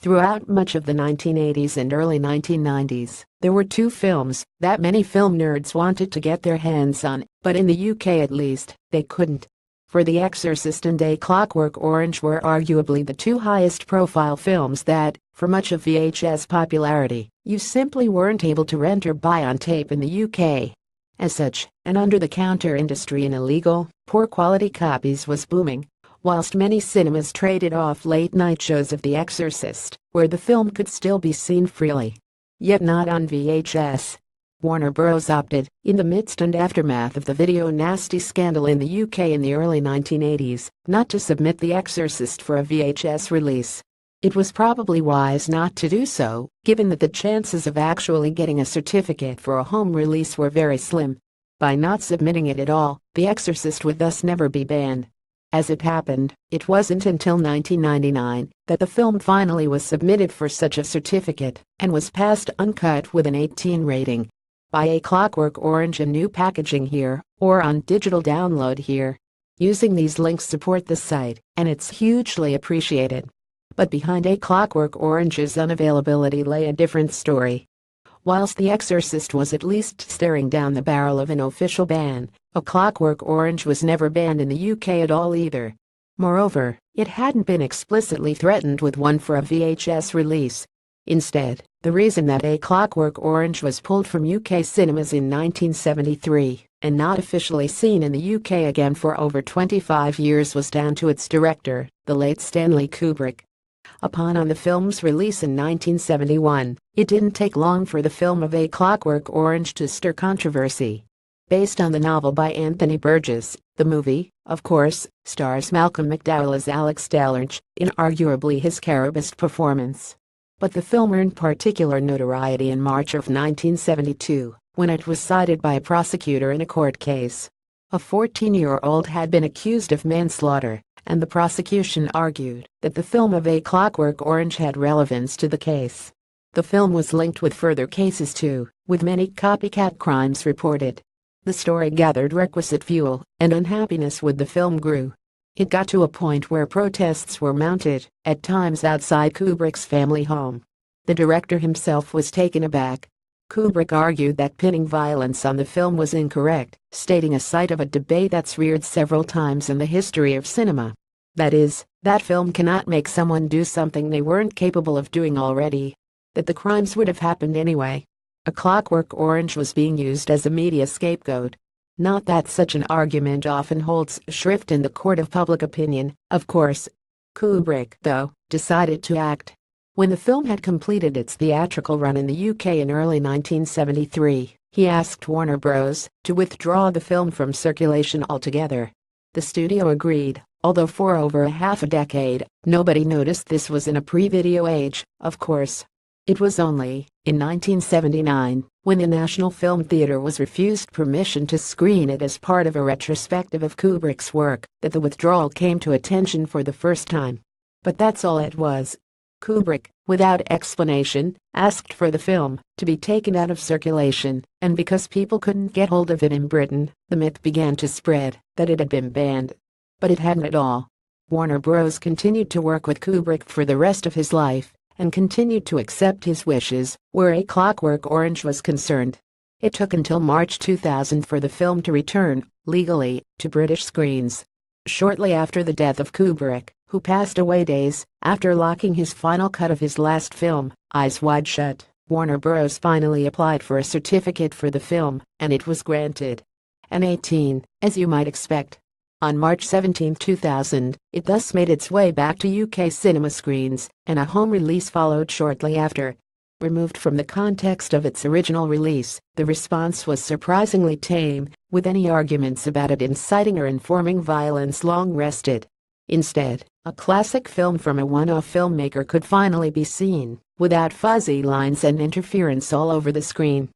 Throughout much of the 1980s and early 1990s, there were two films that many film nerds wanted to get their hands on, but in the UK at least, they couldn't. For The Exorcist and A Clockwork Orange were arguably the two highest-profile films that, for much of VHS popularity, you simply weren't able to rent or buy on tape in the UK. As such, an under-the-counter industry in illegal, poor-quality copies was booming, whilst many cinemas traded off late-night shows of The Exorcist, where the film could still be seen freely. Yet not on VHS. Warner Bros. Opted, in the midst and aftermath of the video nasty scandal in the UK in the early 1980s, not to submit The Exorcist for a VHS release. It was probably wise not to do so, given that the chances of actually getting a certificate for a home release were very slim. By not submitting it at all, The Exorcist would thus never be banned. As it happened, it wasn't until 1999 that the film finally was submitted for such a certificate and was passed uncut with an 18 rating. Buy A Clockwork Orange in new packaging here or on digital download here. Using these links support the site, and it's hugely appreciated. But behind A Clockwork Orange's unavailability lay a different story. Whilst The Exorcist was at least staring down the barrel of an official ban, A Clockwork Orange was never banned in the UK at all either. Moreover, it hadn't been explicitly threatened with one for a VHS release. Instead, the reason that A Clockwork Orange was pulled from UK cinemas in 1973 and not officially seen in the UK again for over 25 years was down to its director, the late Stanley Kubrick. On the film's release in 1971, it didn't take long for the film of A Clockwork Orange to stir controversy. Based on the novel by Anthony Burgess, the movie, of course, stars Malcolm McDowell as Alex Dellarge in arguably his caribest performance. But the film earned particular notoriety in March of 1972, when it was cited by a prosecutor in a court case. A 14-year-old had been accused of manslaughter, and the prosecution argued that the film of A Clockwork Orange had relevance to the case. The film was linked with further cases too, with many copycat crimes reported. The story gathered requisite fuel, and unhappiness with the film grew. It got to a point where protests were mounted, at times outside Kubrick's family home. The director himself was taken aback. Kubrick argued that pinning violence on the film was incorrect, stating a site of a debate that's reared several times in the history of cinema. That is, that film cannot make someone do something they weren't capable of doing already. That the crimes would have happened anyway. A Clockwork Orange was being used as a media scapegoat. Not that such an argument often holds shrift in the court of public opinion, of course. Kubrick, though, decided to act. When the film had completed its theatrical run in the UK in early 1973, he asked Warner Bros. To withdraw the film from circulation altogether. The studio agreed, although for over half a decade, nobody noticed this was in a pre-video age, of course. It was only, in 1979, when the National Film Theatre was refused permission to screen it as part of a retrospective of Kubrick's work, that the withdrawal came to attention for the first time. But that's all it was. Kubrick, without explanation, asked for the film to be taken out of circulation, and because people couldn't get hold of it in Britain, the myth began to spread that it had been banned. But it hadn't at all. Warner Bros. Continued to work with Kubrick for the rest of his life, and continued to accept his wishes where A Clockwork Orange was concerned. It took until March 2000 for the film to return, legally, to British screens. Shortly after the death of Kubrick, who passed away days after locking his final cut of his last film, Eyes Wide Shut, Warner Bros. Finally applied for a certificate for the film, and it was granted. An 18, as you might expect. On March 17, 2000, it thus made its way back to UK cinema screens, and a home release followed shortly after. Removed from the context of its original release, the response was surprisingly tame, with any arguments about it inciting or informing violence long rested. Instead, a classic film from a one-off filmmaker could finally be seen, without fuzzy lines and interference all over the screen.